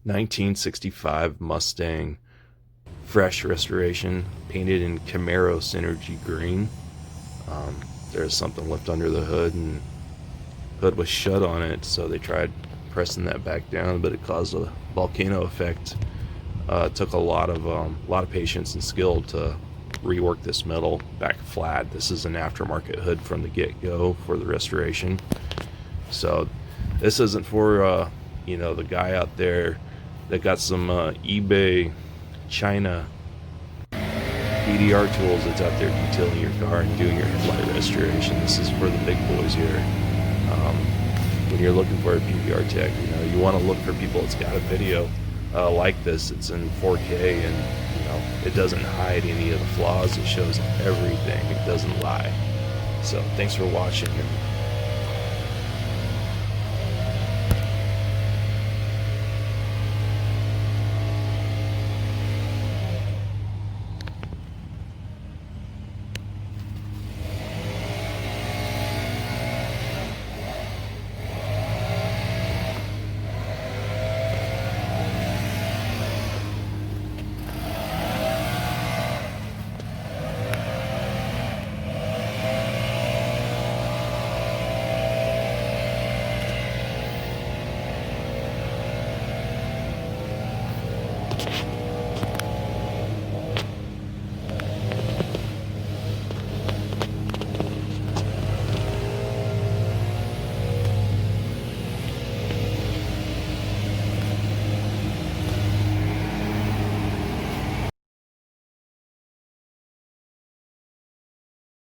1965 Mustang, fresh restoration, painted in Camaro Synergy green. There's something left under the hood, and hood was shut on it, so they tried pressing that back down, but it caused a volcano effect. It took a lot of patience and skill to rework this metal back flat. This is an aftermarket hood from the get-go for the restoration. So this isn't for the guy out there that got some eBay China PDR tools that's out there detailing your car and doing your headlight restoration. This is for the big boys here. When you're looking for a PDR tech, you want to look for people that's got a video like this. It's in 4K, and it doesn't hide any of the flaws. It shows everything. It doesn't lie. So thanks for watching. And